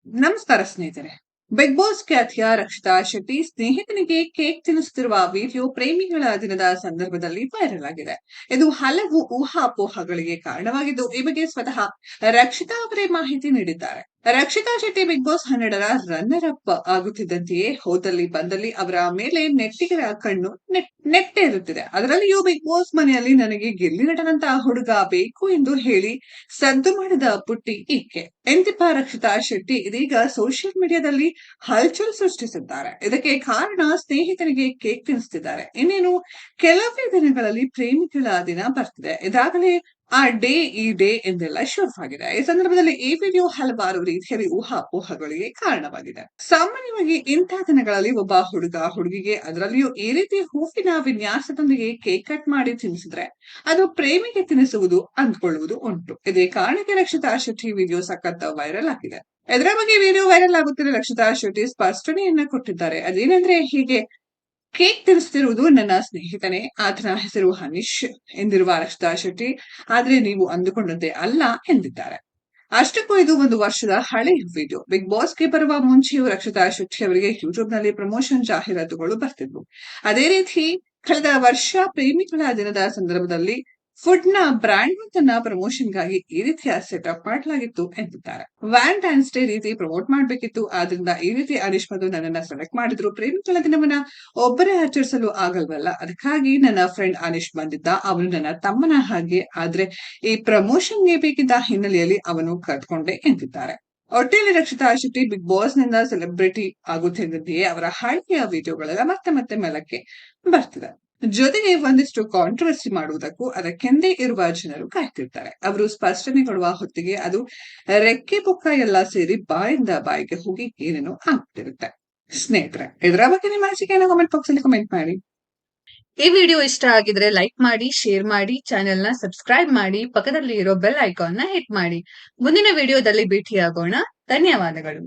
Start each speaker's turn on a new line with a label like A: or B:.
A: ನಮಸ್ಕಾರ ಸ್ನೇಹಿತರೆ. Big boss ಖ್ಯಾತಿಯ ರಕ್ಷಿತಾ ಶೆಟ್ಟಿ ಸ್ನೇಹಿತನಿಗೆ ಕೇಕ್ ತಿನ್ನಿಸುತ್ತಿರುವ ವಿಡಿಯೋ ಪ್ರೇಮಿಗಳ ದಿನದ ಸಂದರ್ಭದಲ್ಲಿ ವೈರಲ್ ಆಗಿದೆ. ಇದು ಹಲವು ಊಹಾಪೋಹಗಳಿಗೆ ಕಾರಣವಾಗಿದ್ದು, ಈ ಬಗ್ಗೆ ಸ್ವತಃ ರಕ್ಷಿತಾ ಅವರೇ ಮಾಹಿತಿ ನೀಡಿದ್ದಾರೆ. ರಕ್ಷಿತಾ ಶೆಟ್ಟಿ ಬಿಗ್ ಬಾಸ್ 12ರ ರನ್ನರ್ ಅಪ್ ಆಗುತ್ತಿದ್ದಂತೆಯೇ ಹೋದಲ್ಲಿ ಬಂದಲ್ಲಿ ಅವರ ಮೇಲೆ ನೆಟ್ಟಿಗರ ಕಣ್ಣು ನೆಟ್ಟೆ ಇರುತ್ತಿದೆ. ಅದರಲ್ಲಿಯೂ ಬಿಗ್ ಬಾಸ್ ಮನೆಯಲ್ಲಿ ನನಗೆ ಗಿಲ್ಲಿ ನಟನಂತಹ ಹುಡುಗ ಬೇಕು ಎಂದು ಹೇಳಿ ಸದ್ದು ಮಾಡಿದ ಪುಟ್ಟಿ ಈಕೆ ಎಂತಿಪ್ಪ ರಕ್ಷಿತಾ ಶೆಟ್ಟಿ ಇದೀಗ ಸೋಷಿಯಲ್ ಮೀಡಿಯಾದಲ್ಲಿ ಹಲ್ಚಲ್ ಸೃಷ್ಟಿಸಿದ್ದಾರೆ. ಇದಕ್ಕೆ ಕಾರಣ ಸ್ನೇಹಿತನಿಗೆ ಕೇಕ್ ತಿನ್ನಿಸುತ್ತಿದ್ದಾರೆ. ಇನ್ನೇನು ಕೆಲವೇ ದಿನಗಳಲ್ಲಿ ಪ್ರೇಮಿಗಳ ದಿನ ಬರ್ತಿದೆ. ಇದಾಗಲೇ ಈ ಡೇ ಎಂದೆಲ್ಲ ಶುರುವಾಗಿದೆ. ಈ ಸಂದರ್ಭದಲ್ಲಿ ಈ ವಿಡಿಯೋ ಹಲವಾರು ರೀತಿಯಲ್ಲಿ ಊಹಾಪೋಹಗಳಿಗೆ ಕಾರಣವಾಗಿದೆ. ಸಾಮಾನ್ಯವಾಗಿ ಇಂತಹ ದಿನಗಳಲ್ಲಿ ಒಬ್ಬ ಹುಡುಗ ಹುಡುಗಿಗೆ ಅದರಲ್ಲಿಯೂ ಈ ರೀತಿ ಹೂವಿನ ವಿನ್ಯಾಸದೊಂದಿಗೆ ಕೇಕ್ ಕಟ್ ಮಾಡಿ ತಿನ್ನಿಸಿದ್ರೆ ಅದು ಪ್ರೇಮಿಗೆ ತಿನ್ನಿಸುವುದು ಅಂದ್ಕೊಳ್ಳುವುದು ಉಂಟು. ಇದೇ ಕಾರಣಕ್ಕೆ ರಕ್ಷಿತಾ ಶೆಟ್ಟಿ ವಿಡಿಯೋ ಸಖತ್ ವೈರಲ್ ಆಗಿದೆ. ಇದರ ಬಗ್ಗೆ ವಿಡಿಯೋ ವೈರಲ್ ಆಗುತ್ತಿರುವ ರಕ್ಷಿತಾ ಶೆಟ್ಟಿ ಸ್ಪಷ್ಟನೆಯನ್ನ ಕೊಟ್ಟಿದ್ದಾರೆ. ಅದೇನೆಂದ್ರೆ ಹೀಗೆ ಕೇಕ್ ತಿನ್ನಿಸುತ್ತಿರುವುದು ನನ್ನ ಸ್ನೇಹಿತನೇ, ಆತನ ಹೆಸರು ಹನೀಶ್ ಎಂದಿರುವ ರಕ್ಷಿತಾ ಶೆಟ್ಟಿ, ಆದ್ರೆ ನೀವು ಅಂದುಕೊಂಡಂತೆ ಅಲ್ಲ ಎಂದಿದ್ದಾರೆ. ಅಷ್ಟಕ್ಕೂ ಇದು 1 ವರ್ಷದ ಹಳೆಯ ವಿಡಿಯೋ. ಬಿಗ್ ಬಾಸ್ಗೆ ಬರುವ ಮುಂಚೆಯೂ ರಕ್ಷಿತಾ ಶೆಟ್ಟಿ ಅವರಿಗೆ ಯೂಟ್ಯೂಬ್ ನಲ್ಲಿ ಪ್ರಮೋಷನ್ ಜಾಹೀರಾತುಗಳು ಬರ್ತಿದ್ವು. ಅದೇ ರೀತಿ ಕಳೆದ ವರ್ಷ ಪ್ರೇಮಿಗಳ ದಿನದ ಸಂದರ್ಭದಲ್ಲಿ ಫುಡ್ ನ ಬ್ರಾಂಡ್ ಒಂದನ್ನ ಪ್ರಮೋಷನ್ ಗಾಗಿ ಈ ರೀತಿಯ ಸೆಟಪ್ ಮಾಡಲಾಗಿತ್ತು ಎಂದಿದ್ದಾರೆ. ವ್ಯಾಲೆಂಟೈನ್ಸ್ ಡೇ ರೀತಿ ಪ್ರಮೋಟ್ ಮಾಡಬೇಕಿತ್ತು, ಆದ್ರಿಂದ ಈ ರೀತಿ ಅನೀಶ್ ಮಧು ನನ್ನನ್ನ ಸೆಲೆಕ್ಟ್ ಮಾಡಿದ್ರು. ಪ್ರೇಮಿಗಳ ದಿನವನ್ನ ಒಬ್ಬರೇ ಆಚರಿಸಲು ಆಗಲ್ವಲ್ಲ, ಅದಕ್ಕಾಗಿ ನನ್ನ ಫ್ರೆಂಡ್ ಅನೀಶ್ ಬಂದಿದ್ದ. ಅವನು ನನ್ನ ತಮ್ಮನ ಹಾಗೆ, ಆದ್ರೆ ಈ ಪ್ರಮೋಷನ್ಗೆ ಬೇಕಿದ್ದ ಹಿನ್ನೆಲೆಯಲ್ಲಿ ಅವನು ಕರ್ಕೊಂಡೆ ಎಂದಿದ್ದಾರೆ. ಒಟ್ಟಿನಲ್ಲಿ ರಕ್ಷಿತಾ ಶೆಟ್ಟಿ ಬಿಗ್ ಬಾಸ್ ನಿಂದ ಸೆಲೆಬ್ರಿಟಿ ಆಗುತ್ತಿದ್ದಂತೆಯೇ ಅವರ ಹಳೆಯ ವಿಡಿಯೋಗಳೆಲ್ಲ ಮತ್ತೆ ಮೇಲಕ್ಕೆ ಬರ್ತಿದೆ. ಜೊತೆಗೆ ಒಂದಿಷ್ಟು ಕಾಂಟ್ರವರ್ಸಿ ಮಾಡುವುದಕ್ಕೂ ಅದಕ್ಕೆಂದೇ ಇರುವ ಜನರು ಕಾಯ್ತಿರ್ತಾರೆ. ಅವರು ಸ್ಪಷ್ಟನೆ ಕೊಡುವ ಹೊತ್ತಿಗೆ ಅದು ರೆಕ್ಕೆ ಪುಕ್ಕ ಎಲ್ಲ ಸೇರಿ ಬಾಯಿಂದ ಬಾಯಿಗೆ ಹೋಗಿ ಏನೇನೋ ಆಗ್ತಿರುತ್ತೆ. ಸ್ನೇಹಿತರೆ, ಇದರ ಬಗ್ಗೆ ನಿಮ್ಮ ಅನಿಸಿಕೆಯನ್ನು ಕಾಮೆಂಟ್ ಬಾಕ್ಸ್ ಅಲ್ಲಿ ಕಮೆಂಟ್ ಮಾಡಿ.
B: ಈ ವಿಡಿಯೋ ಇಷ್ಟ ಆಗಿದ್ರೆ ಲೈಕ್ ಮಾಡಿ, ಶೇರ್ ಮಾಡಿ, ಚಾನೆಲ್ ನ ಸಬ್ಸ್ಕ್ರೈಬ್ ಮಾಡಿ, ಪಕ್ಕದಲ್ಲಿ ಇರೋ ಬೆಲ್ ಐಕಾನ್ ನ ಹಿಟ್ ಮಾಡಿ. ಮುಂದಿನ ವಿಡಿಯೋದಲ್ಲಿ ಭೇಟಿಯಾಗೋಣ. ಧನ್ಯವಾದಗಳು.